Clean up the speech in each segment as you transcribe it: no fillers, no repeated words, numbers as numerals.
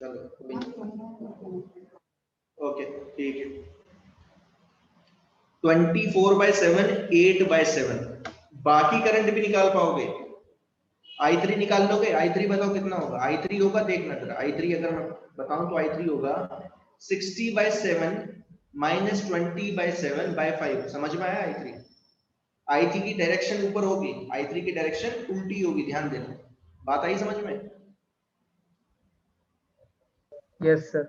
चलो ओके ठीक है। 24/7 8/7 बाकी करंट भी निकाल पाओगे। I3 निकाल लोगे। I3 बताओ कितना होगा। I3 होगा, देखना जरा। I3 अगर मैं बताऊं तो I3 होगा 60/7 माइनस 20/7/5। समझ में आया। I3 की डायरेक्शन ऊपर होगी, I3 की डायरेक्शन उल्टी होगी, ध्यान देना। बात आई समझ में। Yes sir.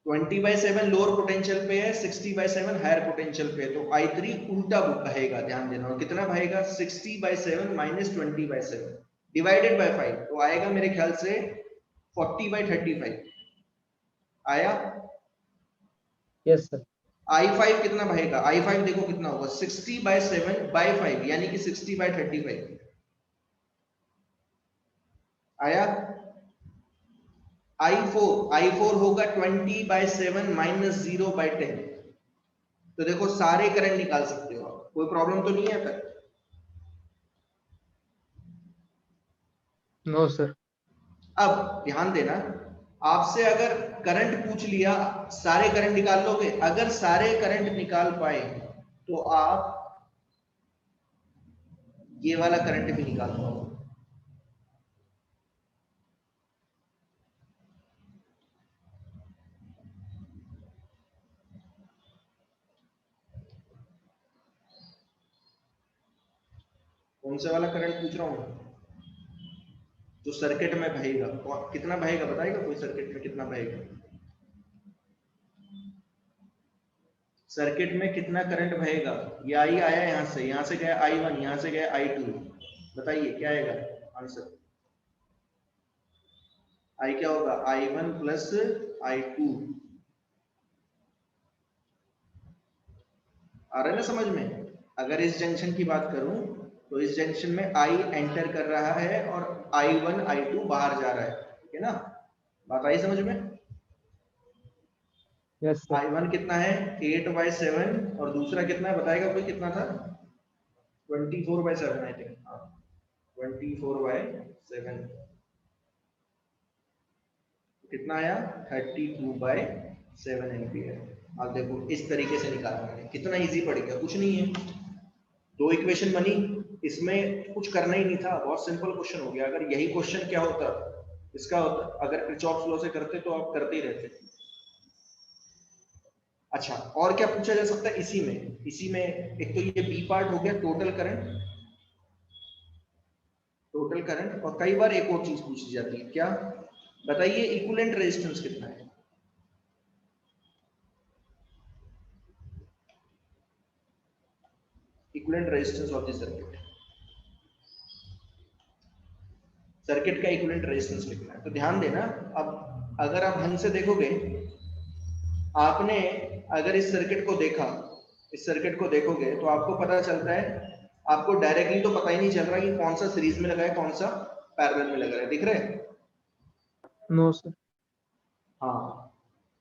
20/7 लोअर पोटेंशियल पे है, 60/7 हायर पोटेंशियल पे है, तो I3 उल्टा बहेगा, ध्यान देना। और कितना बहेगा, 60/7 माइनस 20/7 डिवाइडेड बाय 5, तो आएगा मेरे ख्याल से 40/35 आया। Yes sir. I5 कितना बहेगा, I5 देखो कितना होगा, 60/7/5 यानी कि 60/35 आया। I4 होगा 20/7 माइनस 0/10। तो देखो सारे करंट निकाल सकते हो आप, कोई प्रॉब्लम तो नहीं है तक। No sir. अब ध्यान देना, आपसे अगर करंट पूछ लिया, सारे करंट निकाल लोगे। अगर सारे करंट निकाल पाए तो आप ये वाला करंट भी निकाल पाओगे। कौन से वाला करंट पूछ रहा हूं, जो सर्किट में बहेगा। कितना बहेगा बताएगा कोई, सर्किट में कितना बहेगा। सर्किट में कितना करंट बहेगा। ये आई आया यहां से गया I1, यहां से गया I2। बताइए क्या आएगा आंसर। I क्या होगा, I1 प्लस I2। आ रहा है ना समझ में। अगर इस जंक्शन की बात करूं तो इस जंक्शन में I एंटर कर रहा है और I1 I2 बाहर जा रहा है, ठीक है ना। बात आई समझ में। Yes sir. I1 कितना है 8/7 और दूसरा कितना है बताएगा कोई, कितना था 24/7 आई थिंक। हाँ 24/7 कितना आया 32/7 एम्पियर। अब देखो इस तरीके से निकालना है, कितना इजी पड़ गया, कुछ नहीं है। दो इक्वेशन बनी, इसमें कुछ करना ही नहीं था, बहुत सिंपल क्वेश्चन हो गया। अगर यही क्वेश्चन क्या होता इसका होता, अगर किरचॉफ लॉ से करते तो आप करते ही रहते। अच्छा और क्या पूछा जा सकता है इसी में एक तो ये बी पार्ट हो गया, टोटल करंट। और कई बार एक और चीज पूछी जाती है, क्या बताइए, इक्विवेलेंट रेजिस्टेंस कितना है। Equivalent resistance of the circuit का इक्विवेलेंट रेजिस्टेंस कितना है। तो ध्यान देना, अब अगर आप ढंग से देखोगे, आपने अगर इस सर्किट को देखोगे तो आपको पता चलता है, आपको डायरेक्टली तो पता ही नहीं चल रहा कि कौन सा सीरीज में लगा है कौन सा पैरेलल में लगा है, दिख रहा है। No sir. हाँ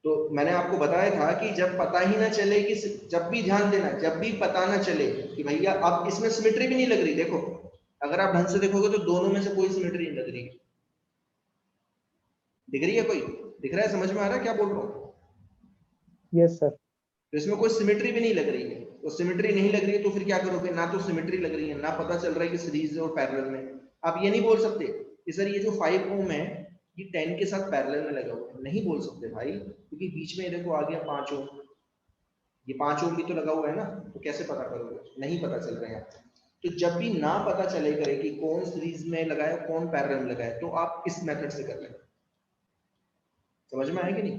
तो मैंने आपको बताया था कि जब पता ही ना चले कि, जब भी ध्यान देना, जब भी पता ना चले कि भैया अब इसमें सिमेट्री भी नहीं लग रही। देखो अगर आप ढंग से देखोगे तो दोनों में से कोई सिमेट्री नहीं लग रही। दिख रही है कोई, दिख रहा है, समझ में आ रहा है क्या बोल रहा हूँ। Yes sir. तो इसमें कोई सिमेट्री भी नहीं लग रही है। तो सिमेट्री नहीं लग रही है तो फिर क्या करोगे, ना तो सिमेट्री लग रही है, ना पता चल रहा है कि सीरीज और पैरेलल में। आप ये नहीं बोल सकते कि सर ये जो 5 ओम है ये 10 के साथ पैरेलल में लगा हुआ है, नहीं बोल सकते भाई, क्योंकि बीच में देखो आ गया 5 ओम, ये 5 ओम भी तो लगा हुआ है ना, तो कैसे पता करोगे, नहीं पता चल रहा है। तो जब भी ना पता चले करे कि कौन सीरीज में लगाए कौन पैरेलल में लगाए, तो आप इस मेथड से कर लें। समझ में आया कि नहीं।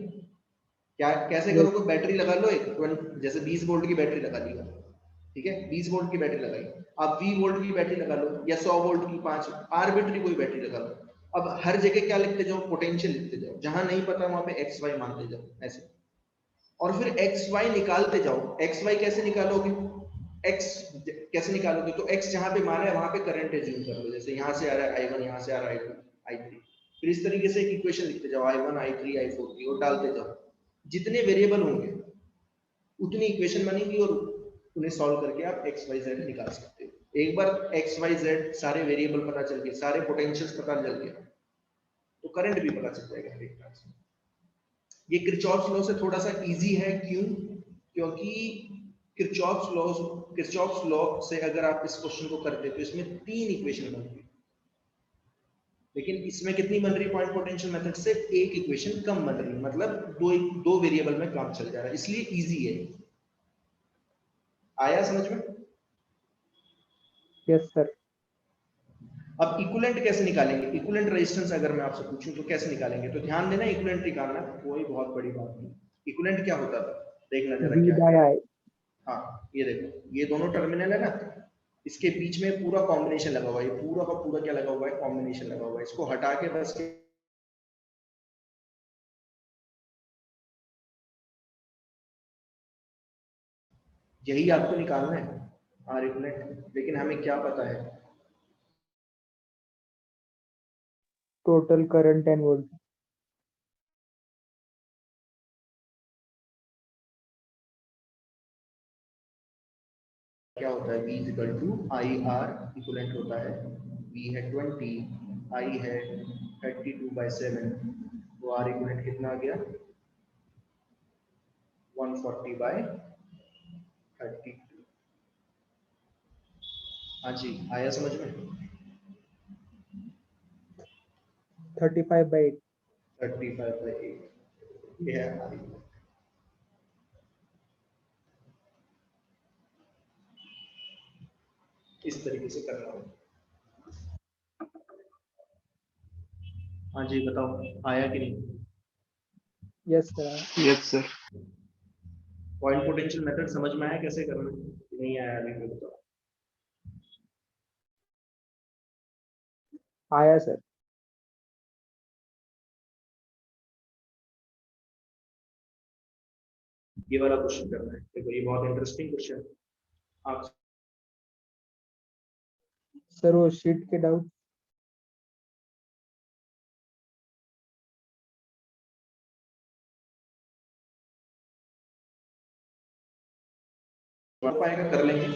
क्या कैसे यस। करोगे, बैटरी लगा लो एक, जैसे 20 वोल्ट की बैटरी लगा ली, ठीक है 20 वोल्ट की बैटरी लगाई, आप 20 वोल्ट की बैटरी लगा लो या 100 वोल्ट की, 5 आर्बिट्री कोई बैटरी लगा लो। अब हर जगह क्या लिखते जाओ, पोटेंशियल लिखते जाओ, जहां नहीं पता वहां पे एक्स वाई मानते जाओ ऐसे, और फिर एक्स वाई निकालते जाओ। एक्स वाई कैसे निकालोगे, एक्स कैसे निकालोगे, तो एक्स जहां पे माना है वहां पे करंट एज्यूम कर लो, जैसे यहां से आ रहा है I1, यहां से आ रहा है I2 I3, फिर इस तरीके से एक इक्वेशन लिखते जाओ I1 I3 I4 की, और डालते जाओ। जितने वेरिएबल होंगे उतनी इक्वेशन बनेगी और उन्हें सॉल्व करके आप एक्स वाई जेड निकाल सकते हो। एक बार एक्स वाई जेड सारे वेरिएबल पता चल गए, सारे पोटेंशियल्स पता चल गए, तो करंट भी पता चल जाएगा। ये किरचॉफ्स लॉ से थोड़ा सा इजी है, क्यों? क्योंकि किरचॉफ्स लॉ से अगर आप इस क्वेश्चन को करते तो इसमें 3 इक्वेशन बनती, लेकिन इसमें कितनी बन रही पॉइंट पोटेंशियल मेथड से? एक इक्वेशन कम बन रही, मतलब दो वेरिएबल में काम चल जा रहा है, इसलिए इजी है। आया समझ में? Yes sir. अब इक्विवेलेंट कैसे निकालेंगे? इक्विवेलेंट रेजिस्टेंस अगर मैं आपसे पूछूं तो कैसे निकालेंगे? तो ध्यान देना, इक्विवेलेंट निकालना कोई बहुत बड़ी बात नहीं। इक्विवेलेंट क्या होता था, देखना जरा V क्या by है। I। हाँ ये देखो, ये दोनों टर्मिनल है ना, इसके बीच में पूरा कॉम्बिनेशन लगा हुआ है, ये पूरा का पूरा क्या लगा हुआ है? कॉम्बिनेशन लगा हुआ है। इसको हटा के बस यही आपको निकालना है, आर इक्विवेलेंट। लेकिन हमें क्या पता है? Total current and voltage. क्या होता है? V equal to I R equivalent होता है। V है 20, I है 32/7, तो R इक्विवेलेंट कितना आ गया? 140/32। हाँ जी, आया समझ में? 35/8। 35/8 ये है R इक्विवेलेंट। इस तरीके से करना होगा। हाँ जी बताओ, आया कि नहीं? Yes sir. Yes sir. Point potential method समझ में आया कैसे करना है? नहीं आया अभी तो बताओ। आया सर। ये वाला क्वेश्चन करना है, देखो ये बहुत इंटरेस्टिंग क्वेश्चन। आप सर वो शीट के डाउट। कर पाएगा, कर लेंगे,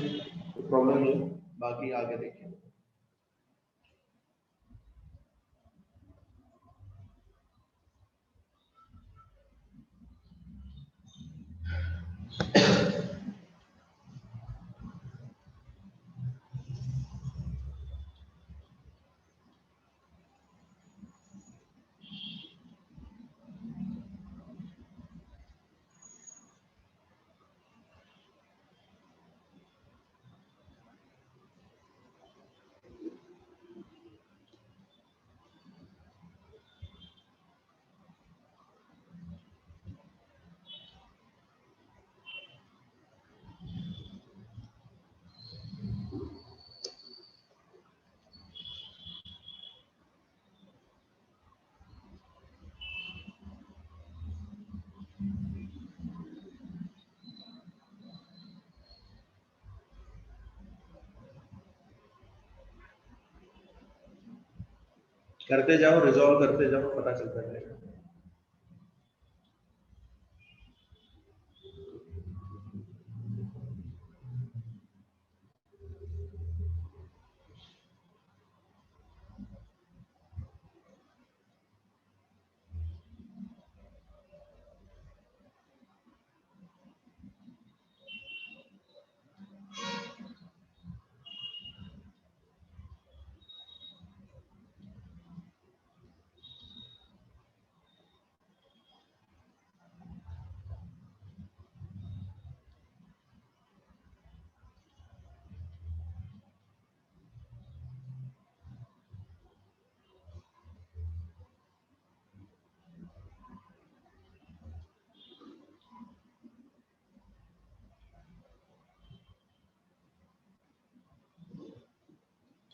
तो प्रॉब्लम नहीं है। बाकी आगे देखें। करते जाओ, रिजॉल्व करते जाओ, पता चलता रहेगा।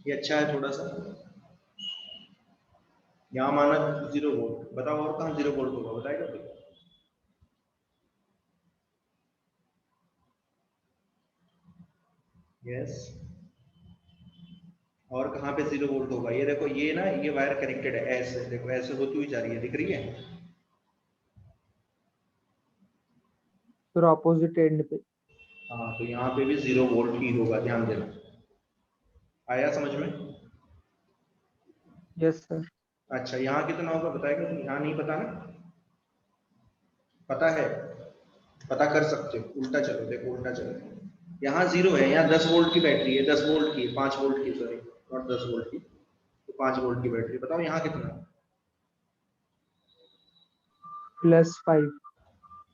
ये अच्छा है थोड़ा सा। यहाँ माना 0 वोल्ट, बताओ और कहाँ 0 वोल्ट होगा, बताएगा कोई? यस, और कहाँ पे 0 वोल्ट होगा? ये देखो, ये ना, ये वायर कनेक्टेड है ऐसे, देखो ऐसे होती हुई जा रही है, दिख रही है? सर ऑपोजिट एंड पे। हाँ, तो यहाँ पे भी 0 वोल्ट ही होगा, ध्यान देना। आया समझ में? Yes sir. अच्छा, यहाँ कितना होगा बताएगा? तो यहाँ नहीं पता ना? पता है, पता कर सकते हो। उल्टा चलो, देखो उल्टा चलो। यहाँ 0 है, यहाँ 10 वोल्ट की बैटरी है, 10 वोल्ट की है, 5 वोल्ट की, सॉरी नॉट 10 वोल्ट की, तो 5 वोल्ट की बैटरी। बताओ यहाँ कितना? +5।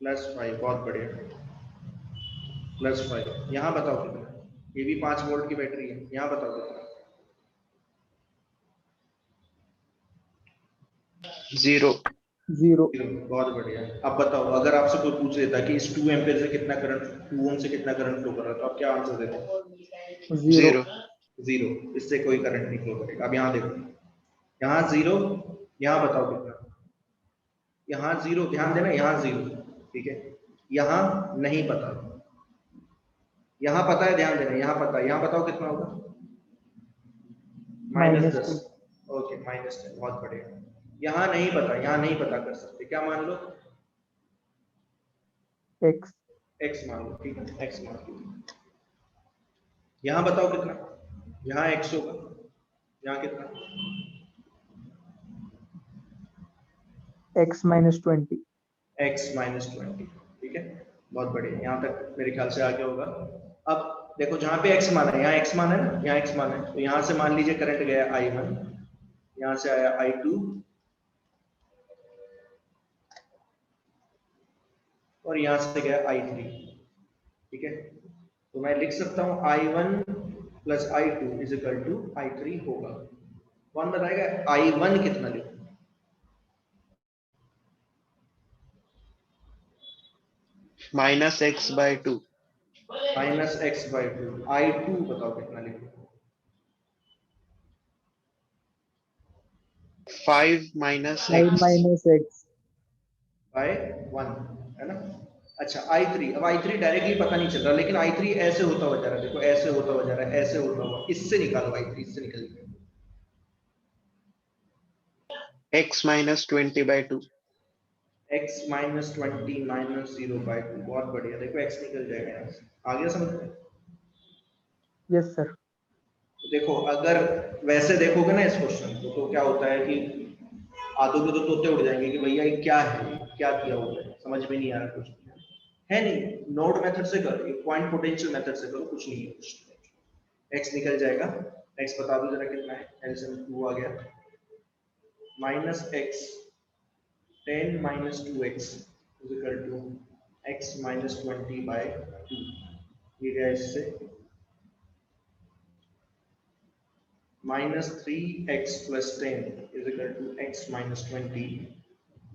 +5, बहुत बढ़िया, +5। यहाँ बताओ कितना? ये भी 5 वोल्ट की बैटरी है, यहाँ बताओ कितना? 0। 0। बहुत बढ़िया। अब बताओ, अगर आपसे कोई पूछ लेता कि इस 2 एम्पीयर से कितना करंट, 2 ओम से कितना करंट फ्लो कर रहा है, तो आप क्या आंसर देते? 0। 0, इससे कोई करंट नहीं फ्लो करेगा। अब यहाँ देखो, यहाँ 0, यहाँ बताओ कितना? यहाँ 0, ध्यान देना, यहाँ 0, ठीक है। यहाँ नहीं पता, यहाँ पता है, ध्यान देना, यहाँ पता है, यहाँ बताओ कितना होगा? -10। -2। ओके, -10, बहुत बढ़िया। यहाँ नहीं पता, यहाँ नहीं पता कर सकते, क्या मान लो? x। x मान लो, ठीक है, x मान लो। यहाँ बताओ कितना? यहाँ x होगा, यहाँ कितना? x -20। x -20, ठीक है, बहुत बढ़िया। यहाँ तक मेरे ख्याल से आगे होगा। अब देखो, जहाँ पे x माना है, यहाँ x माना है ना, यहाँ x माना है, तो यहाँ से मान लीजिए करंट गया I1, यहाँ से आया I2, और यहाँ से गया I3, ठीक है। तो मैं लिख सकता हूँ I1 + I2 = I3 होगा। कौन बताएगा I1 कितना लिखूं? -x/2। -x/2। I2 बताओ कितना लिखूं? 5 - 5 x। - x। by 1, है ना। अच्छा, I3, अब I3 डायरेक्टली पता नहीं चल रहा, लेकिन I3 ऐसे होता हुआ जा रहा है, देखो ऐसे होता हुआ जा रहा है, ऐसे होता हुआ, इससे निकालो I3, इससे निकल गया। x -20/2। x -20 -0/2, बहुत बढ़िया। देखो x निकल जाएगा यहाँ से, आ गया समझ में? Yes sir. देखो, अगर वैसे देखोगे ना इस क्वेश्चन को, तो क्या होता है कि आधों के तो तोते उड़ जाएंगे कि भैया ये क्या है, क्या किया हुआ है, समझ में नहीं आ रहा कुछ है नहीं। नोड मेथड से करो, ये पॉइंट पोटेंशियल मेथड से करो, कुछ नहीं है कुछ। x निकल जाएगा। x बता दो जरा कितना है? एलसीएम 2 आ गया, -x 10 - 2x = x -20/2। ये गया इससे -3x + 10 = x -20।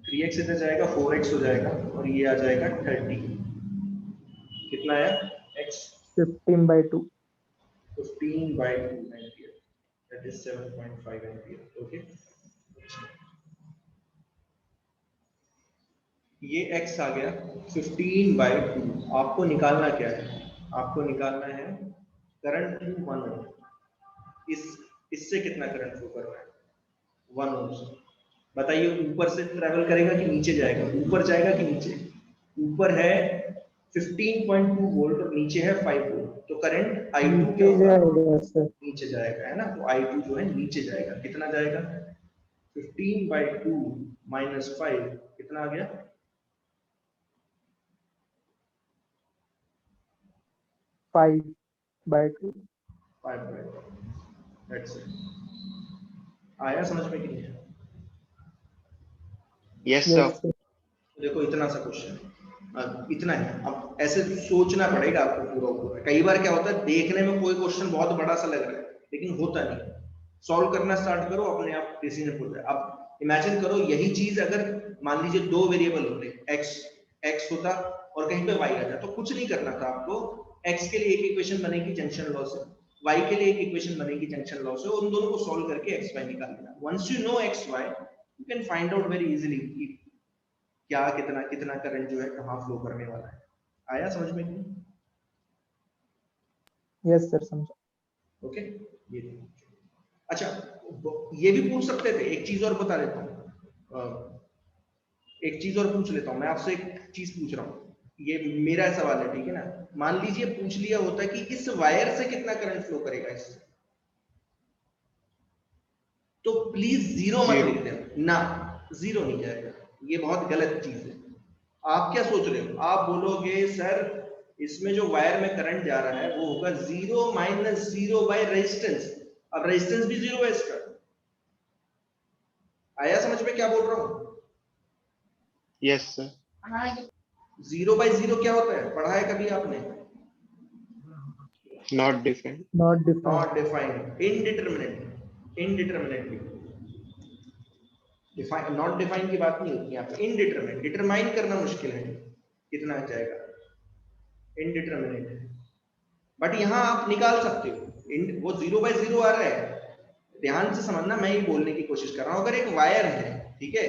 3x इधर जाएगा, 4x हो जाएगा, और ये आ जाएगा 30। कितना आया x? 15/2। 15/2 ampere, that is 7.5 ampere. Okay, ये x आ गया 15/2। आपको निकालना क्या है? आपको निकालना है करंट थ्रू 1 ओम। इससे कितना करंट फ्लो कर रहा है? 1 ओम से। बताइए, ऊपर से ट्रेवल करेगा कि नीचे जाएगा? ऊपर जाएगा कि नीचे? ऊपर है 15.2 वोल्ट और नीचे है 5 वोल्ट, तो करंट I2 क्या होगा? नीचे जाएगा, है ना। तो I2 जो है नीचे जाएगा। कितना जाएगा? 15/2 - 5, कितना आ गया? 5/2। 5/2। That's it। आया समझ में कि नहीं? Yes yes sir. सर। देखो, इतना सा क्वेश्चन इतना है। अब ऐसे सोचना पड़ेगा आपको पूरा। कई बार क्या होता है, देखने में कोई क्वेश्चन बहुत बड़ा सा लग रहा है, लेकिन होता नहीं। सॉल्व करना स्टार्ट करो, अपने आप डिसीजन हो जाए। अब इमेजिन करो, यही चीज अगर मान लीजिए 2 वेरिएबल होते, x होता और कहीं पे y आ जाता, तो कुछ नहीं करना था आपको। x के लिए एक इक्वेशन बनेगी जंक्शन लॉ से, y के लिए एक इक्वेशन बनेगी जंक्शन लॉ से, और उन दोनों को सॉल्व करके x y निकाल लेना। Once you know x y, you can find out very easily क्या कितना करंट जो है कहाँ फ्लो करने वाला है। आया समझ में? यस सर, समझा। ओके, ये अच्छा, ये भी पूछ सकते थे। एक चीज और बता देता हूँ, एक चीज और पूछ लेता हूँ मैं आपसे। एक चीज पूछ रहा हूँ, ये मेरा सवाल है, ठीक है ना। मान लीजिए पूछ लिया होता कि इस वायर से कितना करंट फ्लो करेगा इससे, तो प्लीज 0 मत लिख देना ना, 0 नहीं जाएगा। ये बहुत गलत चीज है। आप क्या सोच रहे हो? आप बोलोगे सर इसमें जो वायर में करंट जा रहा है वो होगा 0 माइनस 0 बाय रेजिस्टेंस। अब रेजिस्टेंस भी 0 है इसका। आया समझ में क्या बोल रहा हूं? Yes, sir. 0 बाय 0 क्या होता है? पढ़ा है कभी आपने? Not defined. Not defined. Not defined, indeterminate, indeterminately define, not define की बात नहीं होती यहाँ पे, इनडिटरमिनेट, डिटरमाइन करना मुश्किल है कितना जाएगा, इनडिटरमिनेट। बट यहाँ आप निकाल सकते हो, वो 0 बाय 0 आ रहा है। ध्यान से समझना, मैं ये बोलने की कोशिश कर रहा हूँ, अगर एक वायर है, ठीक है,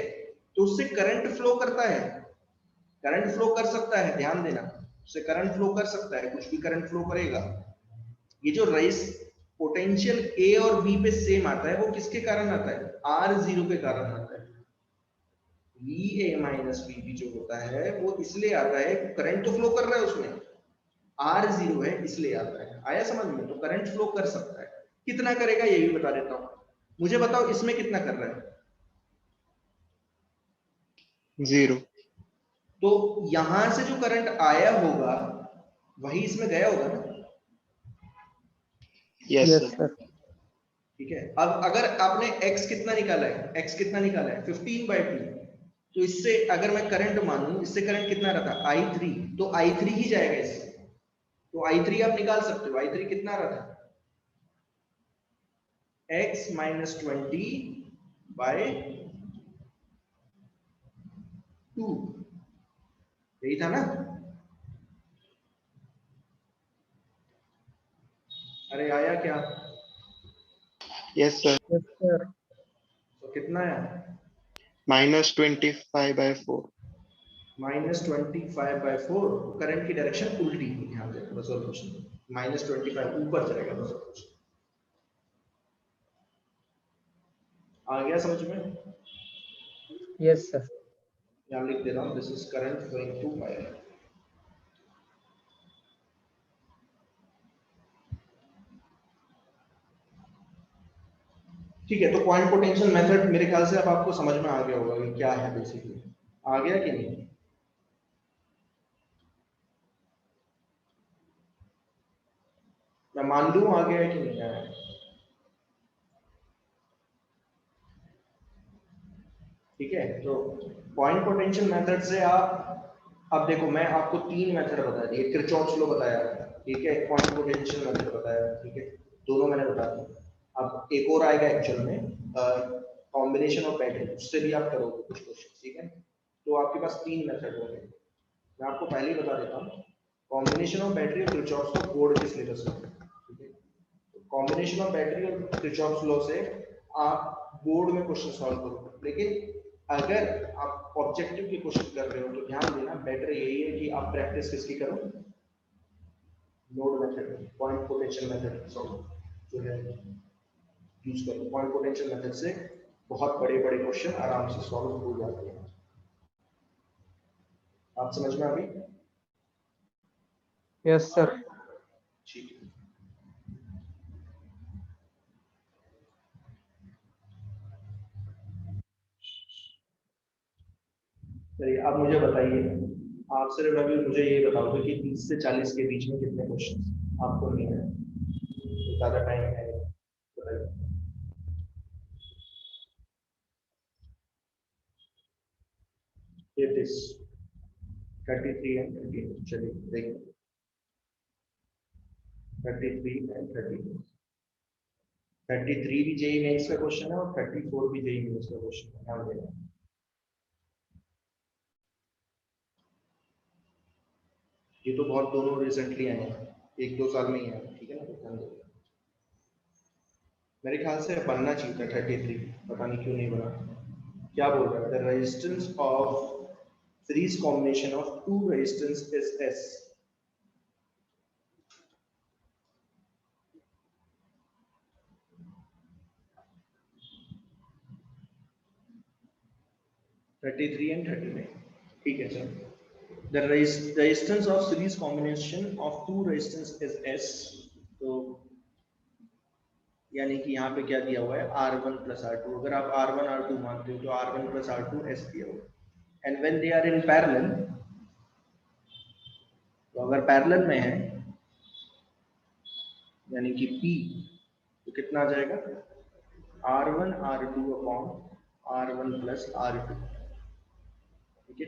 तो उससे करंट फ्लो करता है, करंट फ्लो कर सकता है, ध्यान देना, उससे करंट फ्लो कर सकता है, कुछ भी करंट फ्लो करेगा। ये जो रेस पोटेंशियल ए और बी पे सेम आता है, वो किसके कारण आता है? R0 के कारण आता है। VA माइनस VB जो होता है वो इसलिए आता है, करंट तो फ्लो कर रहा है उसमें, R0 है इसलिए आता है। आया समझ में? तो करंट फ्लो कर सकता है, कितना करेगा ये भी बता देता हूं। मुझे बताओ इसमें कितना कर रहा है? 0. तो यहां से जो करंट आया होगा वही इसमें गया होगा ना। Yes, Yes, sir. sir. ठीक है, अब अगर आपने x कितना निकाला है, x कितना निकाला है 15/2, तो इससे अगर मैं करंट मानूं, इससे करंट कितना रहा था? I3, तो I3 ही जाएगा इससे, तो I3 आप निकाल सकते हो। I3 कितना रहा था? x माइनस 20/2, यही था ना? अरे आया क्या? Yes, sir. Yes, sir. तो कितना है? Minus 25/4. -25/4। करंट की डायरेक्शन उल्टी, ध्यान देना, बस और कुछ नहीं। -25 ऊपर जाएगा, बस और कुछ। आ गया समझ में? Yes, sir. यहाँ लिख दे रहा हूँ, this is current going to wire. ठीक है, तो पॉइंट पोटेंशियल मेथड मेरे ख्याल से अब आपको समझ में आ गया होगा कि क्या है बेसिकली। आ गया कि नहीं? मैं मान लूं आ गया है कि नहीं आया? ठीक है, तो पॉइंट पोटेंशियल मेथड से आप, अब देखो मैं आपको 3 मेथड बता दिए, किरचॉफ्स लॉ बताया, ठीक है, पॉइंट पोटेंशियल मेथड बताया, ठीक है, दोनों मैंने बता दिए। अब एक और आएगा एक्चुअल में, कॉम्बिनेशन ऑफ बैटरी, उससे भी आप करोगे कुछ क्वेश्चन, ठीक है। तो आपके पास 3 मेथड होंगे, मैं आपको पहले ही बता देता हूँ। कॉम्बिनेशन ऑफ बैटरी और किरचॉफ्स लॉ बोर्ड के सिलेबस में, ठीक है। कॉम्बिनेशन ऑफ बैटरी और किरचॉफ्स लॉ से आप बोर्ड में क्वेश्चन सॉल्व करोगे, लेकिन अगर आप ऑब्जेक्टिव के क्वेश्चन कर रहे हो तो ध्यान देना, बेटर यही है कि आप प्रैक्टिस किसकी करो, node method, point potential method solve जो है यूज करो। पॉइंट पोटेंशियल मेथड से बहुत बड़े बड़े क्वेश्चन आराम से सॉल्व हो जाते हैं। आप समझ में आ गई? Yes, sir. ठीक है, चलिए अब मुझे बताइए, आप सिर्फ अभी मुझे ये बताओगे कि 30 से 40 के बीच में कितने क्वेश्चन आपको नहीं है, ज्यादा टाइम है, बताइए। It is 33 and 13, चलिए देखिए, 33 and 13, 33 भी जेई मेंस का क्वेश्चन है और 34 भी जेई मेंस का क्वेश्चन है, ध्यान देना। ये तो बहुत दोनों रिसेंटली आए हैं, 1-2 साल में ही आए, ठीक है ना, ध्यान देना। मेरे ख्याल से बनना चाहिए था 33, पता नहीं क्यों नहीं बना। क्या बोल रहा है? The resistance of series combination of two resistance is S. Thirty three and 39, ठीक है sir. The resistance of series combination of two resistance is S, तो यानी कि यहाँ पे क्या दिया हुआ है, R1 plus R2। अगर आप R1 R2 मानते हो तो R1 plus R2 S दिया हुआ है। And when they are in parallel, तो अगर पैरेलल में है यानी कि P, तो कितना आ जाएगा R1 R2 upon R1 plus R2, ठीक है।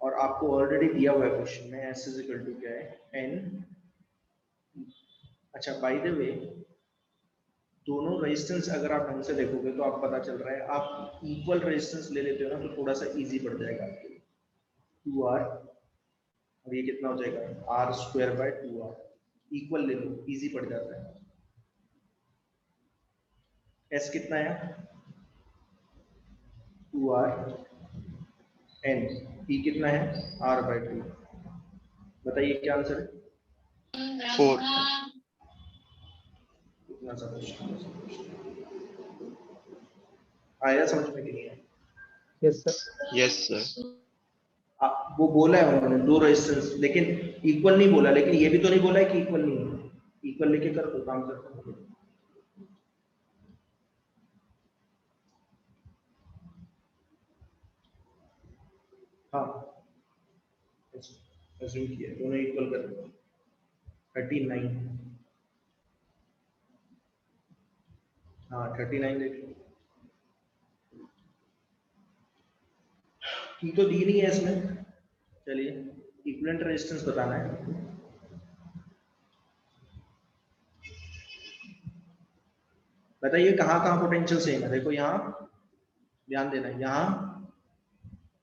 और आपको ऑलरेडी दिया हुआ है क्वेश्चन में S इज इक्वल टू क्या है N। अच्छा बाय द वे, दोनों रेजिस्टेंस अगर आप ढंग से देखोगे तो आप पता चल रहा है, आप इक्वल रेजिस्टेंस ले लेते हो ना तो थोड़ा सा इजी पड़ जाएगा आपके लिए। 2R और ये कितना हो जाएगा R square by 2R, equal ले लो, इजी पड़ जाता है। S कितना है 2R, N P कितना है R बाय 2। बताइए क्या आंसर है? 4। इतना सा क्वेश्चन आया समझ में कि नहीं आया? Yes sir. Yes sir. वो बोला है उन्होंने दो रेजिस्टेंस, लेकिन इक्वल नहीं बोला, लेकिन ये भी तो नहीं बोला है कि इक्वल नहीं है। इक्वल लेके कर दो, काम करते हैं। हाँ अज्यूम किया दोनों इक्वल कर दो। 39, हाँ 39 देख लो। की तो दी नहीं है इसमें। चलिए इक्विवेलेंट रेजिस्टेंस बताना है। बताइए कहाँ कहाँ पोटेंशियल सेम है। देखो यहाँ ध्यान देना,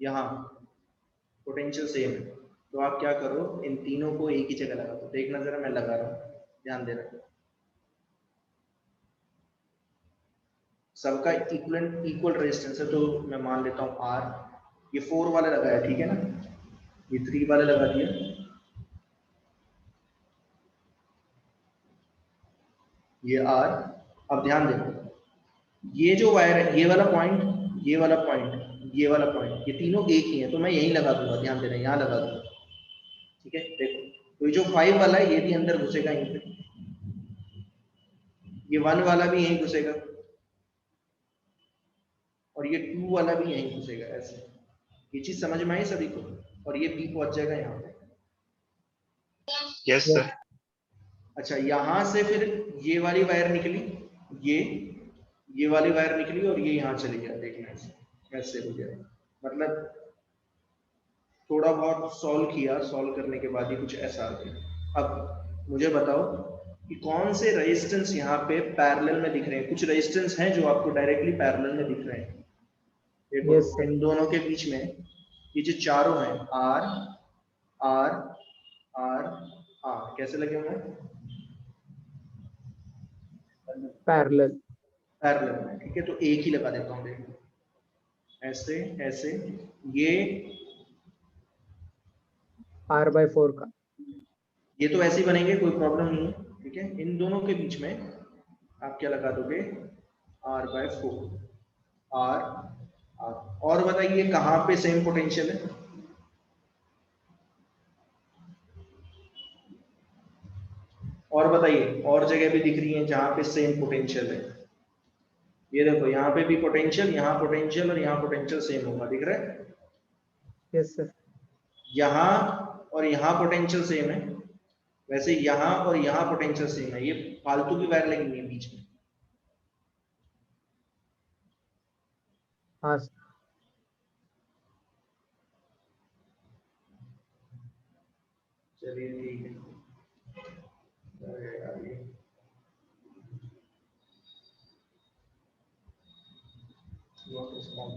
यहाँ पोटेंशियल सेम है, तो आप क्या करो इन तीनों को एक ही जगह लगा दो। देखना जरा, मैं लगा रहा हूँ, ध्यान देना। सबका इक्वल रेजिस्टेंस है, तो मैं मान लेता हूँ R। ये 4 वाले लगाया, ठीक है ना, ये 3 वाले लगा दिया। ये R। अब ध्यान देना, ये जो वायर है, ये वाला पॉइंट, ये वाला पॉइंट, ये वाला पॉइंट, ये तीनों एक ही है, तो मैं यही लगा दूंगा। ध्यान देना, यहाँ लगा दूंगा, ठीक है। देखो तो ये जो 5 वाला है ये भी अंदर घुसेगा यहीं पे, ये 1 वाला भी यहीं घुसेगा, और ये 2 वाला भी यहीं घुसेगा। ऐसे ये चीज समझ में आई सभी को? और ये P पहुंच जाएगा यहाँ पे। Yes sir. अच्छा यहाँ से फिर ये वाली वायर निकली, ये वाली वायर निकली और ये यहाँ चली गया। देखना ऐसे हो गया। मतलब थोड़ा बहुत सॉल्व किया, सॉल्व करने के बाद ये कुछ ऐसा आ गया। अब मुझे बताओ कि कौन से रेजिस्टेंस यहाँ पे पैरेलल में दिख रहे हैं। कुछ रेजिस्टेंस हैं जो आपको डायरेक्टली पैरेलल में दिख रहे हैं। देखो Yes, sir. इन दोनों के बीच में ये जो चारों हैं R R R R कैसे लगे हुए हैं? पैरेलल। पैरेलल में, ठीक है। तो एक ही लगा देता हूँ, देखो ऐसे ऐसे। ये R/4 का। ये तो ऐसे ही बनेंगे, कोई प्रॉब्लम नहीं है, ठीक है। इन दोनों के बीच में आप क्या लगा दोगे R/4 R R। और बताइए कहाँ पे सेम पोटेंशियल है? और बताइए और जगह भी दिख रही है जहां पे सेम पोटेंशियल है। ये देखो यहाँ पे भी पोटेंशियल, यहाँ पोटेंशियल और यहाँ पोटेंशियल सेम होगा, दिख रहा है? Yes sir. यहाँ और यहाँ पोटेंशियल सेम है, वैसे यहाँ और यहाँ पोटेंशियल सेम है। ये फालतू की वायर लगेंगी है बीच में। हाँ सर। चलिए ठीक है। अरे यार ये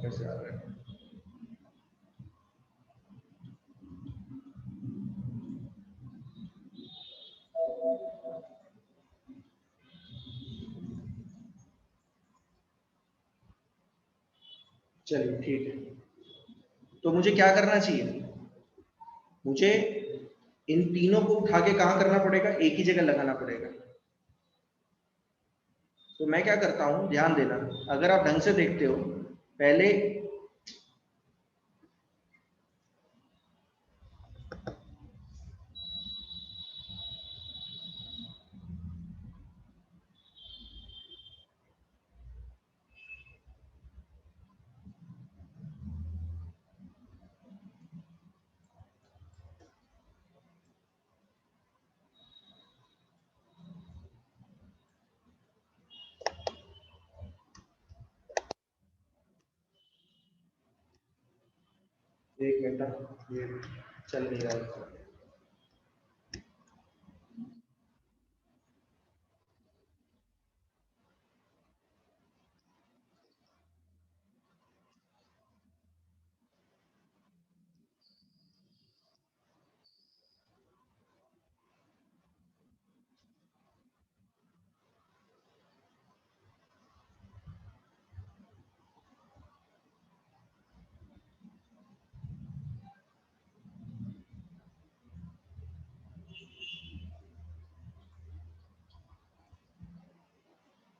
कैसे आ रहा है? चलिए ठीक है। तो मुझे क्या करना चाहिए? मुझे इन तीनों को उठा के कहाँ करना पड़ेगा? एक ही जगह लगाना पड़ेगा। तो मैं क्या करता हूँ, ध्यान देना, अगर आप ढंग से देखते हो, पहले एक मिनट, ये चल नहीं रहा है।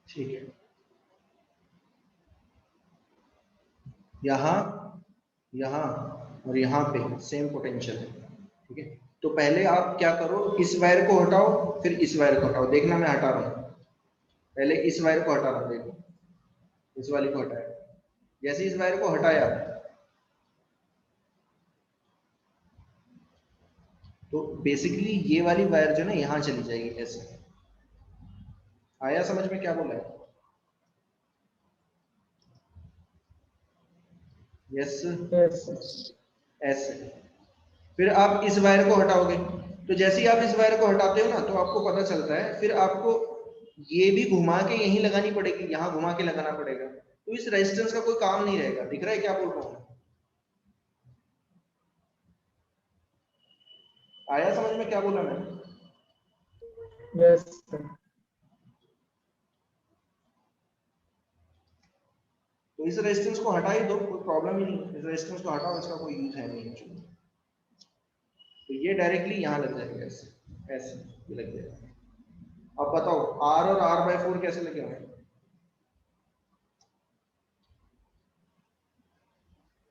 ठीक है, यहाँ यहाँ और यहाँ पे सेम पोटेंशियल है। ठीक है, तो पहले आप क्या करो, इस वायर को हटाओ, फिर इस वायर को हटाओ। देखना मैं हटा रहा हूँ, पहले इस वायर को हटा रहा हूँ, देखो इस वाली को हटाया। जैसे इस वायर को हटाया तो बेसिकली ये वाली वायर जो है ना यहाँ चली जाएगी ऐसे। आया समझ में क्या बोला है? यस, यस ऐसे। फिर आप इस वायर को हटाओगे, तो जैसे ही आप इस वायर को हटाते हो ना तो आपको पता चलता है, फिर आपको ये भी घुमा के यहीं लगानी पड़ेगी, यहाँ घुमा के लगाना पड़ेगा। तो इस रेजिस्टेंस का कोई काम नहीं रहेगा। दिख रहा है क्या बोल रहा हूँ? आया समझ में क्या बोला मैंने? Yes sir. तो इस रेजिस्टेंस को हटा ही दो, कोई प्रॉब्लम ही नहीं। इस रेजिस्टेंस को हटाओ, इसका कोई यूज है नहीं एक्चुअली। तो ये डायरेक्टली यहाँ लग जाएगा, ऐसे ऐसे ये लग जाएगा। अब बताओ R और R/4 कैसे लगे हुए हैं?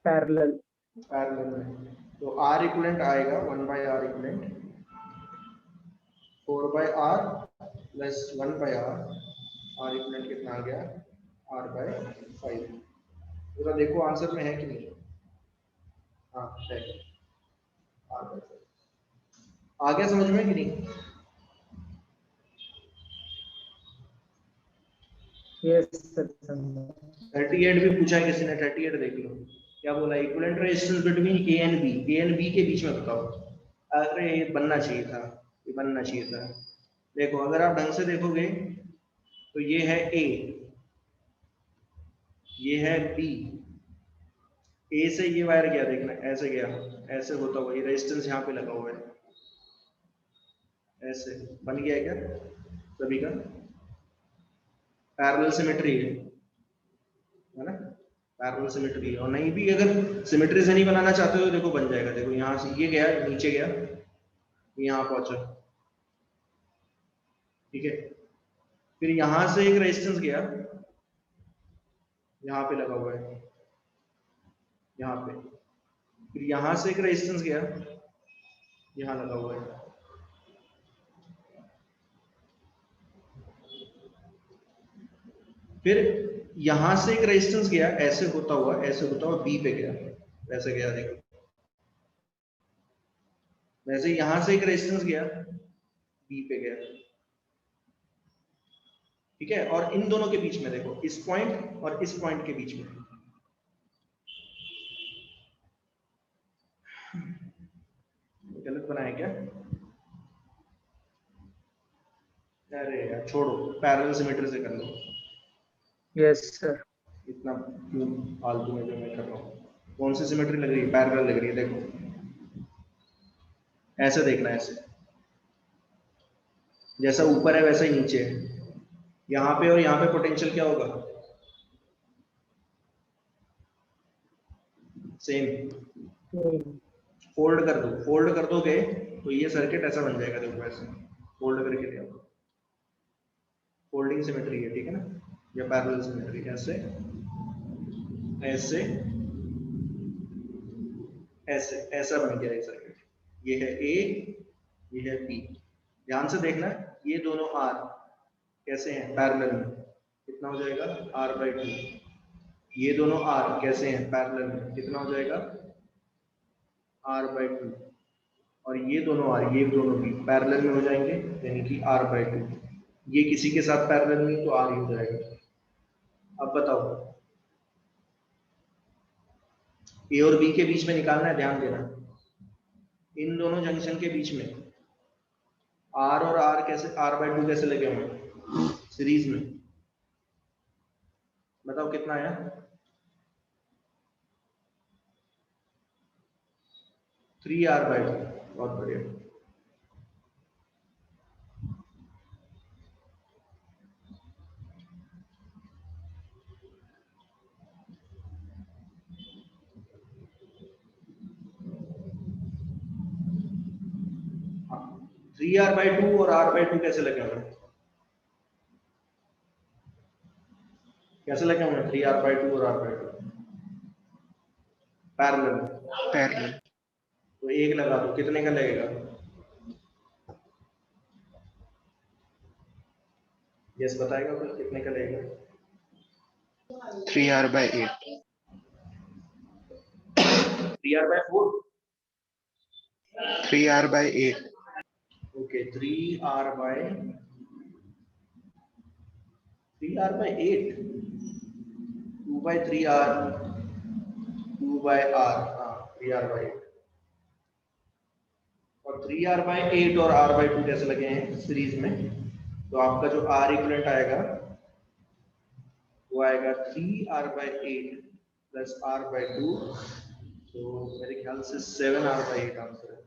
पैरेलल। पैरेलल में। तो R इक्विवेलेंट आएगा 1/R equivalent 4/R plus 1/R। R equivalent कितना आ गया? R/5। पूरा देखो आंसर में है कि नहीं? हाँ है, R/5 आ गया समझ में कि नहीं? Yes sir. 38 भी पूछा है किसी ने, 38 देख लो क्या बोला। Equivalent resistance between A and B, A and B के बीच में बताओ। अरे ये बनना चाहिए था, ये बनना चाहिए था। देखो अगर आप ढंग से देखोगे तो ये है ए, ये है बी। ए से ये वायर गया, देखना ऐसे गया, ऐसे होता हुआ ये रेजिस्टेंस यहाँ पे लगा हुआ है, ऐसे बन गया है क्या सभी का? पैरेलल सिमेट्री है ना? Parallel symmetry. और नहीं भी अगर सिमेट्री से नहीं बनाना चाहते हो तो देखो बन जाएगा। देखो यहाँ से ये गया, नीचे गया, यहाँ पहुंचा। ठीक है, फिर यहाँ से एक रेजिस्टेंस गया, यहाँ पे लगा हुआ है, यहाँ पे। फिर यहाँ से एक रेजिस्टेंस गया, यहाँ लगा हुआ है। फिर यहाँ से एक रेजिस्टेंस गया, ऐसे होता हुआ, ऐसे होता हुआ बी पे गया, ऐसे गया देखो। वैसे यहाँ से एक रेजिस्टेंस गया, बी पे गया। ठीक है, और इन दोनों के बीच में देखो, इस पॉइंट और इस पॉइंट के बीच में। गलत बनाया क्या? अरे यार छोड़ो, पैरेलल सिमेट्री से कर लो। Yes sir. इतना क्यों फालतू में जो मैं कर रहा हूँ। कौन सी सिमेट्री लग रही है? पैरेलल लग रही है। देखो ऐसे देखना है, ऐसे जैसा ऊपर है वैसा ही नीचे है। यहाँ पे और यहाँ पे पोटेंशियल क्या होगा? सेम। फोल्ड कर दो, फोल्ड कर दोगे तो ये सर्किट ऐसा बन जाएगा। देखो ऐसे फोल्ड करके ले आओ, फोल्डिंग सिमेट्री है, ठीक है ना? या पैरेलल सिमेट्री। ऐसे ऐसे ऐसे ऐसा बन गया ये सर्किट। ये है ए, ये है बी। ध्यान से देखना, ये दोनों आर कैसे हैं? पैरेलल में। कितना हो जाएगा? R/2। ये दोनों आर कैसे हैं? पैरेलल में। कितना हो जाएगा? R/2। और ये दोनों आर, ये दोनों भी पैरेलल में हो जाएंगे, यानी कि R/2। ये किसी के साथ पैरेलल नहीं तो R ही हो जाएगा। अब बताओ ए और बी के बीच में निकालना है, ध्यान देना। इन दोनों जंक्शन के बीच में आर और आर कैसे, R/2 कैसे लगे हुए सीरीज में, बताओ कितना आया? 3R/2। बहुत बढ़िया। हाँ, 3R/2 और R/2 कैसे लगे हुए, कैसे लगे हुए 3R/2 और R/2? पैरेलल। पैरेलल। तो एक लगा दो, कितने का लगेगा? यस बताएगा फिर कितने का लगेगा? 3R/8। 3R/4। 3R/8। Okay, 3R/8, 2/3R, 2/R, हाँ 3R/8। और 3R/8 और R/2 कैसे लगे हैं सीरीज में? तो आपका जो R इक्वलेंट आएगा वो आएगा 3R/8 प्लस R/2, तो मेरे ख्याल से 7R/8 आंसर है।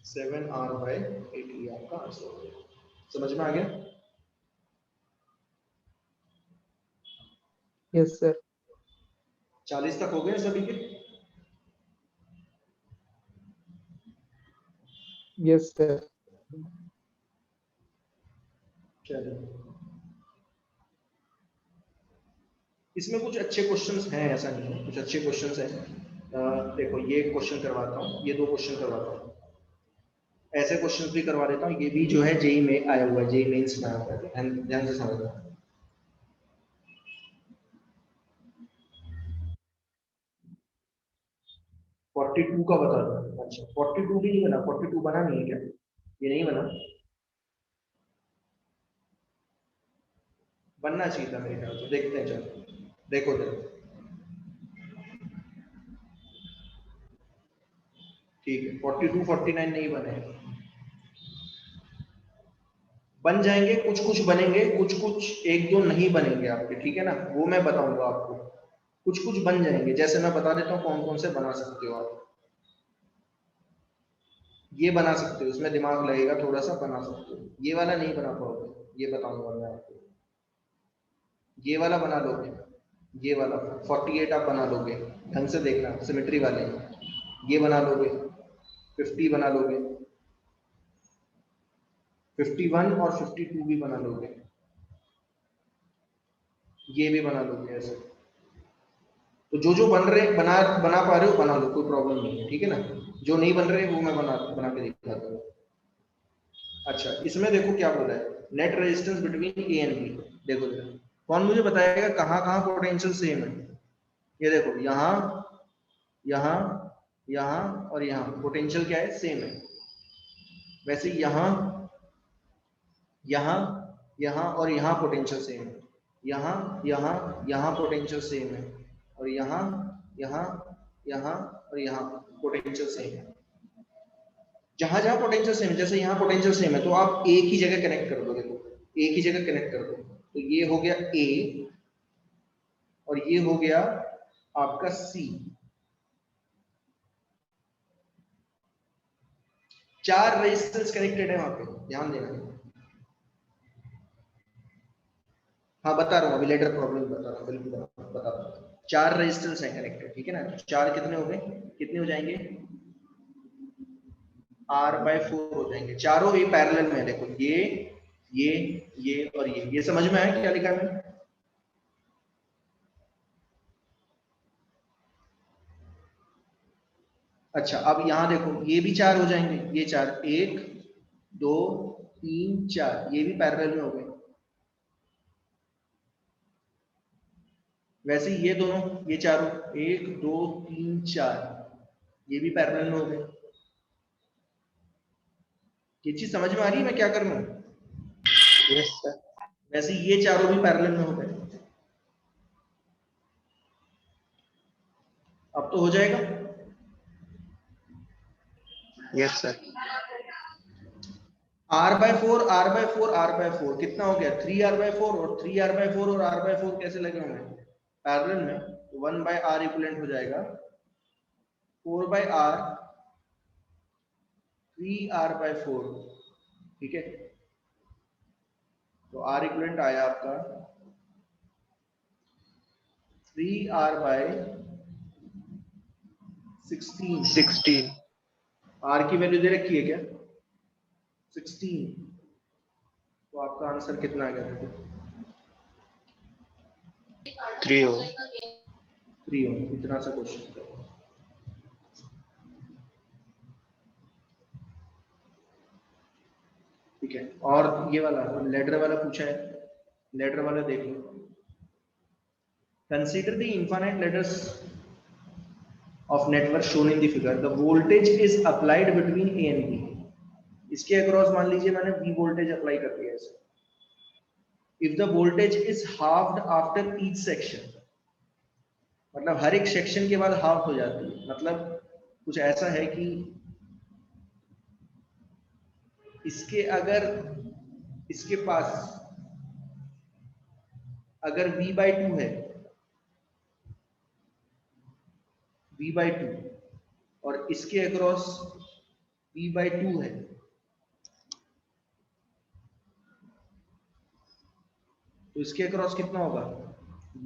7R/8 ये आपका आंसर हो गया। समझ में आ गया? Yes sir. 40 तक हो गए सभी के? Yes sir. चलिए, इसमें कुछ अच्छे क्वेश्चंस हैं, ऐसा नहीं है, कुछ अच्छे क्वेश्चंस हैं। देखो ये क्वेश्चन करवाता हूँ, ये 2 क्वेश्चन करवाता हूँ, ऐसे क्वेश्चंस भी करवा देता हूँ। ये भी जो है जेई में आया हुआ है, जेई मेंस में आया हुआ है, ध्यान से समझना। 42 का बता दो। अच्छा 42 भी नहीं बना, 42 बना नहीं है क्या? ये नहीं बना, बनना चाहिए था मेरे ख्याल से। देखते हैं, चलो देखो जरा। ठीक है, 42 49 नहीं बने, बन जाएंगे, कुछ कुछ बनेंगे, कुछ कुछ 1-2 नहीं बनेंगे आपके, ठीक है ना, वो मैं बताऊंगा आपको। कुछ कुछ बन जाएंगे, जैसे मैं बता देता हूँ कौन कौन से बना सकते हो आप। ये बना सकते हो, इसमें दिमाग लगेगा थोड़ा सा, बना सकते हो। ये वाला नहीं बना पाओगे, ये बताऊंगा मैं आपको। ये वाला बना लोगे, ये वाला 48 आप बना लोगे, ढंग से देखना, सिमेट्री वाले। ये बना लोगे, 50 बना लोगे, 51 और 52 भी बना लोगे, ये भी बना लोगे ऐसे। तो जो जो बन रहे बना बना पा रहे हो बना लो, कोई प्रॉब्लम नहीं है, ठीक है ना। जो नहीं बन रहे वो मैं बना के दिखाता हूँ। अच्छा, इसमें देखो क्या बोला है, net resistance between A and B. देखो जरा, कौन मुझे बताएगा कहाँ कहाँ पोटेंशियल सेम है? ये देखो, यहाँ यहाँ यहाँ और यहाँ पोटेंशियल क्या है, सेम है। वैसे यहाँ यहाँ यहाँ और यहाँ पोटेंशियल सेम है, यहाँ यहाँ यहाँ पोटेंशियल सेम है, और यहाँ यहाँ यहाँ और यहाँ पोटेंशियल सेम है। जहां जहां पोटेंशियल सेम है, जैसे यहाँ पोटेंशियल सेम है, तो आप एक ही जगह कनेक्ट कर दो। देखो, एक ही जगह कनेक्ट कर दो, तो ये हो गया ए और ये हो गया आपका सी। 4 रेजिस्टेंस कनेक्टेड है वहां पे, ध्यान देना। हाँ बता रहा हूँ, अभी लेटर प्रॉब्लम बता रहा हूँ, बिल्कुल बता रहा हूँ। 4 रेजिस्टेंस है कनेक्टेड, ठीक है ना। 4 कितने हो गए, कितने हो जाएंगे, R/4 हो जाएंगे। चारों ये पैरेलल में है, देखो ये और ये समझ में आया क्या लिखा है मैंने? अच्छा, अब यहाँ देखो, ये भी 4 हो जाएंगे, ये 4, 1 2 3 4, ये भी पैरेलल में हो गए। वैसे ये दोनों, ये चारों 1 2 3 4, ये भी पैरेलल में हो गए। ये चीज समझ में आ रही है मैं क्या कर रहा हूँ? Yes sir. वैसे ये चारों भी पैरेलल में हो गए। अब तो हो जाएगा। Yes sir. r/4 कितना हो गया, 3r/4 और 3r/4 और r/4 कैसे लगे होंगे पैरेलल में, तो 1/r इक्विवेलेंट हो जाएगा 4/r 3r/4। ठीक है, तो r इक्विवेलेंट आया आपका 3r/16। 16। r की वैल्यू दे रखी है क्या, 16। तो आपका आंसर कितना आ गया, देखो 3 हो। 3 हो। इतना सा क्वेश्चन करो। ठीक है, और ये वाला लेडर वाला पूछा है, लेडर वाला देख लो। Consider the infinite ladders of network shown in the figure, the voltage is applied between a and b। इसके अक्रॉस मान लीजिए मैंने b वोल्टेज अप्लाई कर दिया है। if the voltage is halved after each section, मतलब हर एक सेक्शन के बाद हाफ हो जाती है, मतलब कुछ ऐसा है कि इसके अगर इसके पास अगर v/2 है, v/2 और इसके अक्रॉस v/2 है, तो इसके अक्रॉस कितना होगा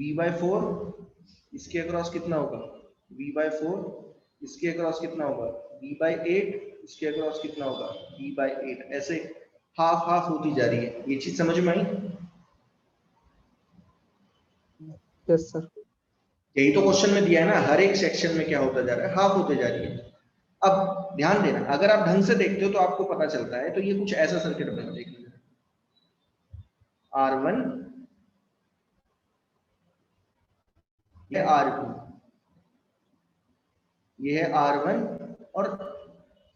v/4, इसके अक्रॉस कितना होगा v/4, इसके अक्रॉस कितना होगा v/8, इसके अक्रॉस कितना होगा v/8। ऐसे हाफ हाफ होती जा रही है। ये चीज समझ में आई? Yes sir. यही तो क्वेश्चन में दिया है ना, हर एक सेक्शन में क्या होता जा रहा है, हाफ होते जा रही है। अब ध्यान देना, अगर आप ढंग से देखते हो तो आपको पता चलता है। तो ये कुछ ऐसा सर्किट बना, देख लीजिए R1, ये R2, ये है R1, और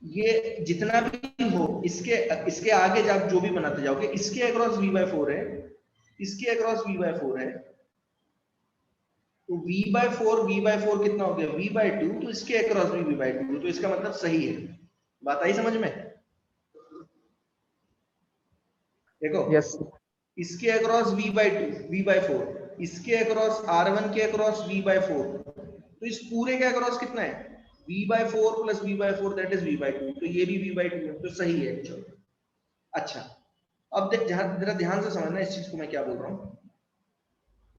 ये जितना भी हो इसके आगे जब जो भी बनाते जाओगे, इसके अक्रॉस v/4 है, इसके अक्रॉस v/4 है, तो v/4 कितना हो गया v/2, तो इसके अक्रॉस भी v/2, तो इसका मतलब सही है। बात आई समझ में? देखो यस इसके अक्रॉस v/4, इसके अक्रॉस R1 के अक्रॉस v/4, तो इस पूरे के अक्रॉस कितना है v/4 plus v/4 that is v/2, तो ये भी v/2 है, तो सही है। चलो अच्छा, अब जरा ध्यान से समझना इस चीज को मैं क्या बोल रहा हूं।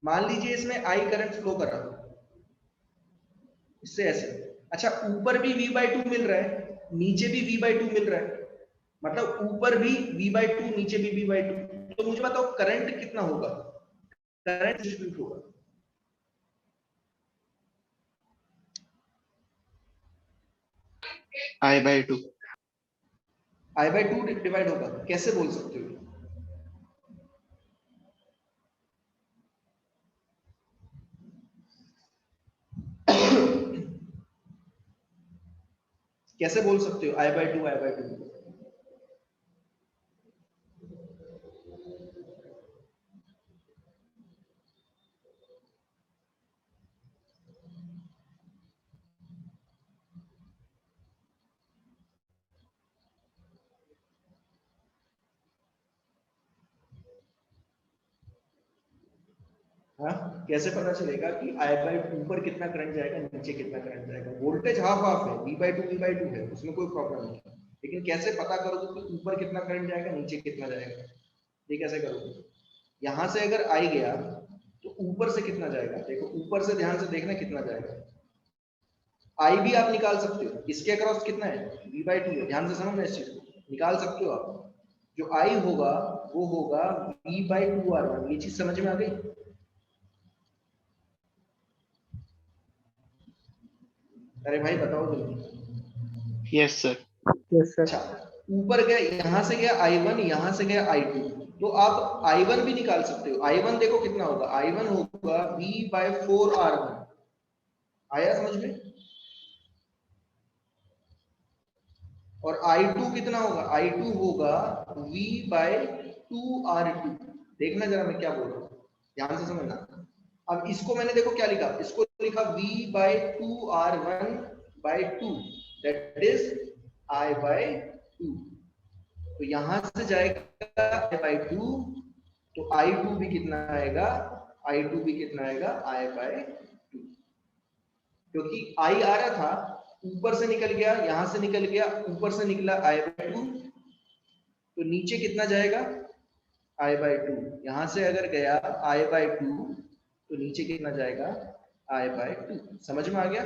मान लीजिए इसमें I करंट फ्लो कर रहा है इससे ऐसे, अच्छा ऊपर भी v/2 मिल रहा है, नीचे भी v/2 मिल रहा है, मतलब ऊपर भी v/2 नीचे भी v/2, तो मुझे बताओ करंट कितना होगा, करंट डिस्ट्रीब्यूट होगा। I/2। I/2 डिवाइड होगा, कैसे बोल सकते हो? कैसे बोल सकते हो I/2 हाँ, कैसे पता चलेगा कि I/2 ऊपर कितना करंट जाएगा, नीचे कितना करंट जाएगा? वोल्टेज हाफ हाफ है, v/2 है, उसमें कोई प्रॉब्लम नहीं है, लेकिन कैसे पता करोगे कि ऊपर कितना करंट जाएगा, नीचे कितना जाएगा? ये कैसे करोगे? यहां से अगर I गया तो ऊपर से कितना जाएगा, देखो ऊपर से ध्यान से देखना कितना जाएगा। I भी आप निकाल सकते हो, इसके अक्रॉस कितना है v/2 है, ध्यान से समझना इस चीज को, निकाल सकते हो आप। जो I होगा वो होगा v/2R1। ये चीज समझ में आ गई? अरे भाई बताओ जल्दी। Yes sir. Yes sir. अच्छा, ऊपर गया, यहां से गया I1, यहां से गया I2, तो आप I1 भी निकाल सकते हो। I1 देखो कितना होगा, I1 होगा v/4R1। आया समझ में? और I2 कितना होगा, I2 होगा v/2R2। देखना जरा मैं क्या बोल रहा हूँ, ध्यान से समझना। अब इसको मैंने देखो क्या लिखा, इसको लिखा v by 2r1 by 2 that is I by 2। तो यहां से जाएगा I by 2, तो I2 भी कितना आएगा, I2 भी कितना आएगा I by 2, क्योंकि I आ रहा था ऊपर से निकल गया, यहां से निकल गया, ऊपर से निकला I by 2, तो नीचे कितना जाएगा I by 2, यहां से अगर गया I by 2 तो नीचे कितना जाएगा I by 2। समझ में आ गया?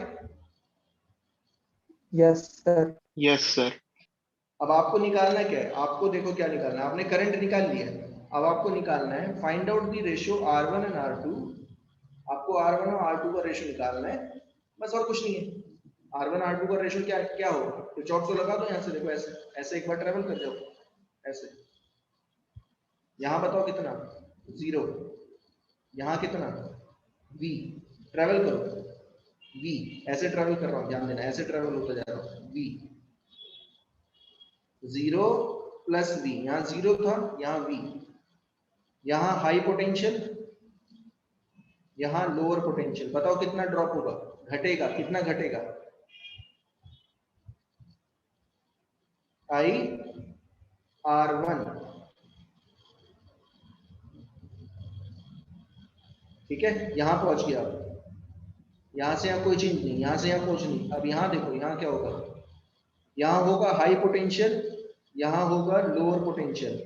Yes sir. Yes, sir. अब आपको निकालना क्या है, आपको देखो क्या निकालना है, आपने करंट निकाल लिया, अब आपको निकालना है find out the ratio R1 and R2। आपको R1 और R2 का रेशियो निकालना है, बस और कुछ नहीं है। R1 R2 का रेशियो क्या क्या होगा, तो चौक से लगा दो यहाँ से, देखो ऐसे ऐसे एक बार ट्रेवल कर जाओ ऐसे, यहाँ बताओ कितना 0, यहाँ कितना v, ट्रेवल करो v, ऐसे ट्रेवल कर रहा हूँ, ध्यान देना ऐसे ट्रेवल होता जा रहा हूँ v, 0 प्लस v, यहाँ 0 था यहाँ v, यहाँ हाई पोटेंशियल यहाँ लोअर पोटेंशियल, बताओ कितना ड्रॉप होगा, घटेगा, कितना घटेगा I R1, ठीक है, यहां पहुंच गया, यहां से यहाँ कोई चेंज नहीं, यहां से यहाँ कुछ नहीं। अब यहाँ देखो यहाँ क्या होगा, यहाँ होगा हाई पोटेंशियल, यहाँ होगा लोअर पोटेंशियल,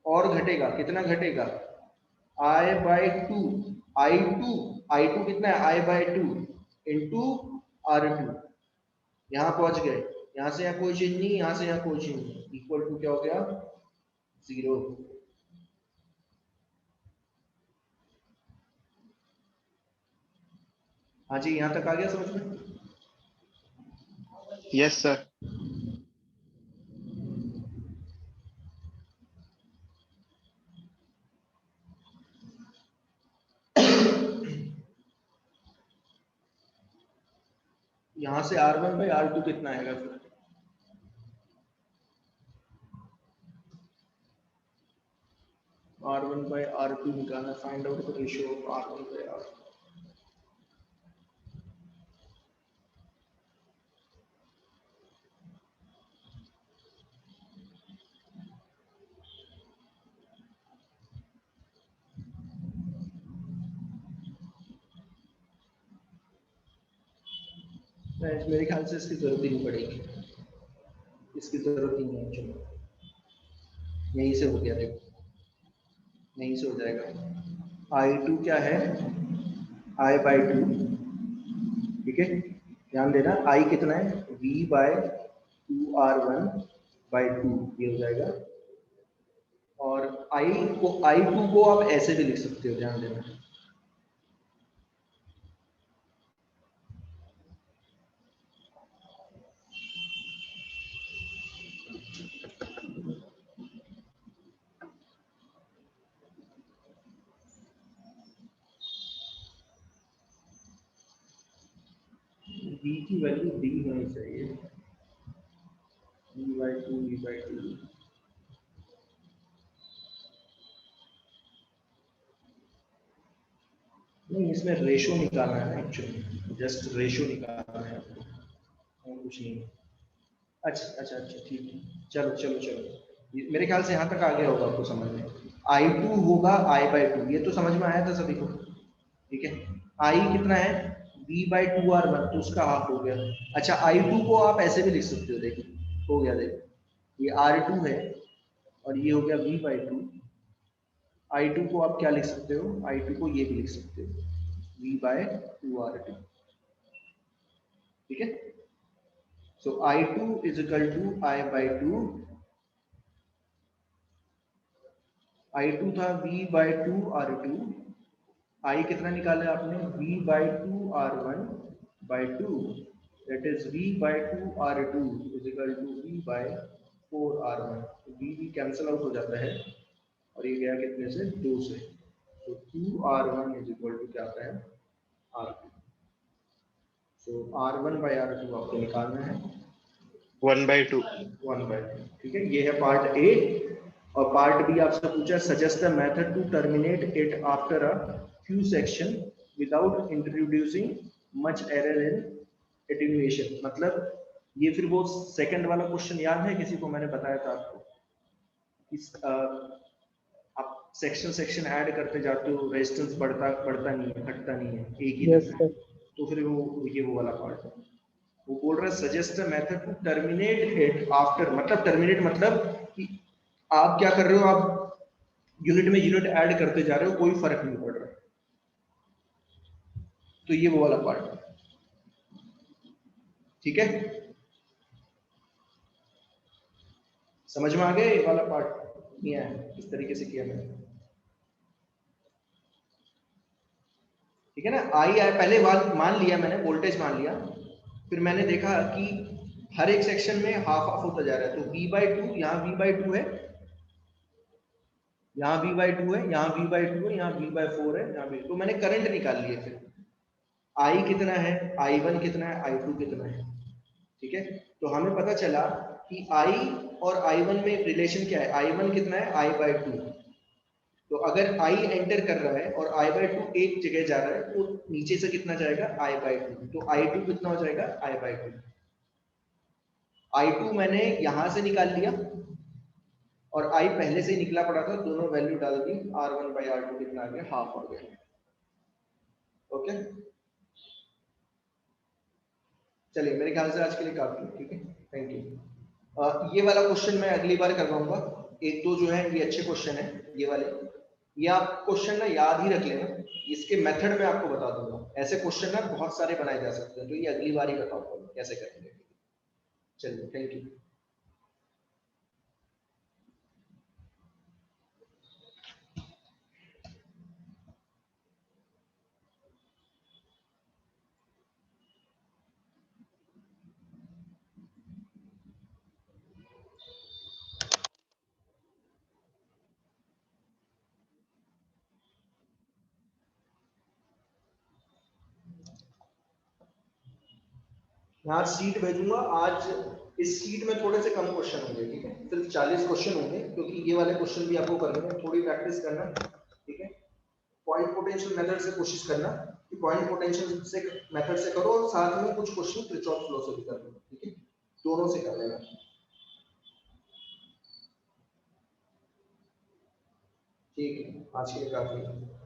और घटेगा, कितना घटेगा I by 2, I2 कितना है I by 2 इंटू R2, यहाँ पहुंच गए, यहाँ से यहाँ कोई चेंज नहीं, यहाँ से यहाँ कोई चेंज नहीं, इक्वल टू क्या हो गया 0। हाँ जी, यहाँ तक आ गया समझ में? Yes, sir. यहाँ से R1 by R2 कितना आएगा फिर, R1 by R2 निकालना, find out the ratio of R1 by R2। मेरे ख्याल से इसकी जरूरत ही नहीं पड़ेगी, इसकी जरूरत ही नहीं है, चलो यहीं से हो गया, देखो यहीं से हो जाएगा। I2 क्या है I by 2, ठीक है, ध्यान देना I कितना है V by 2R1 by 2, ये हो जाएगा। और I2 को आप ऐसे भी लिख सकते हो, ध्यान देना V की वैल्यू D होनी चाहिए, V by 2 नहीं, इसमें रेशो निकालना है एक्चुअली, जस्ट रेशो निकालना है आपको, और कुछ नहीं। अच्छा ठीक है, चलो मेरे ख्याल से यहाँ तक आ गया होगा आपको समझ में। I2 होगा I by 2, ये तो समझ में आया था सभी को, ठीक है। I कितना है V by 2R1, तो उसका हाफ हो गया। अच्छा I2 को आप ऐसे भी लिख सकते हो, देखिए हो गया, देखो ये R2 है और ये हो गया V by 2। I2 को आप क्या लिख सकते हो, I2 को ये भी लिख सकते हो V by 2R2, ठीक है। So I2 is equal to I by 2, I2 था V by 2R2, I कितना निकाला आपने V by 2R1 by 2, that is V by 2R2 is equal to V by 4R1, तो V कैंसिल आउट हो जाता है और ये गया कितने से 2 से, तो 2R1 is equal to क्या आता है R2। So R1 by R2 आपको निकालना है 1 by 2. 1 by 2, ठीक है। ये है पार्ट ए। और पार्ट बी आपसे पूछा suggest the method to terminate it after a few section without introducing much error in attenuation. मतलब ये फिर वो सेकंड वाला क्वेश्चन याद है किसी को, मैंने बताया था आपको, आप सेक्शन ऐड करते जाते हो, रेजिस्टेंस बढ़ता नहीं है, घटता नहीं है, एक ही यस रहता है। सर। तो फिर वो वाला पार्ट है। वो बोल रहा है suggest a method to terminate it after, मतलब टर्मिनेट मतलब कि आप क्या कर रहे हो, आप यूनिट में यूनिट ऐड करते जा रहे हो, कोई फर्क नहीं पड़ रहा। तो ये वो वाला पार्ट है, ठीक है, समझ में आ गया ये वाला पार्ट नहीं आया, किस तरीके से किया मैंने, ठीक है ना। आई पहले मान लिया मैंने, वोल्टेज मान लिया, फिर मैंने देखा कि हर एक सेक्शन में हाफ हाफ होता जा रहा है, तो V/2, यहाँ V/2 है, यहाँ V/2 है, यहाँ V/2 है, यहाँ V/4 है, यहाँ V, तो मैंने करंट निकाल लिए। फिर I कितना है, I1 कितना है, I2 कितना है, ठीक है। तो हमें पता चला कि I और I1 में रिलेशन क्या है, I1 कितना है, I/2। तो अगर I एंटर कर रहा है और I/2 एक जगह जा रहा है, तो नीचे से कितना जाएगा, I/2, तो I2 कितना हो जाएगा, I/2। I2 मैंने यहां से निकाल लिया और I पहले से ही निकला पड़ा था, दोनों वैल्यू डाल दी, R1/R2 कितना आ गया, हाफ आ गया। ओके, चलिए मेरे ख्याल से आज के लिए काफी, ठीक है, थैंक यू। ये वाला क्वेश्चन मैं अगली बार करवाऊंगा, एक दो जो है ये अच्छे क्वेश्चन है ये वाले, ये आप क्वेश्चन ना याद ही रख लेना, इसके मेथड में आपको बता दूंगा, ऐसे क्वेश्चन ना बहुत सारे बनाए जा सकते हैं, तो ये अगली बार ही बताऊंगा कैसे करेंगे। चलिए थैंक यू। यहाँ शीट भेजूंगा आज, इस शीट में थोड़े से कम क्वेश्चन होंगे, ठीक है, सिर्फ 40 क्वेश्चन होंगे, क्योंकि ये वाले क्वेश्चन भी आपको करने हैं, थोड़ी प्रैक्टिस करना, ठीक है। पॉइंट पोटेंशियल मेथड से कोशिश करना कि पॉइंट पोटेंशियल से मेथड से करो, और साथ में कुछ क्वेश्चन किरचॉफ फ्लो से भी कर लो, ठीक है, दोनों से कर लेना, ठीक है, आज के लिए काफी है।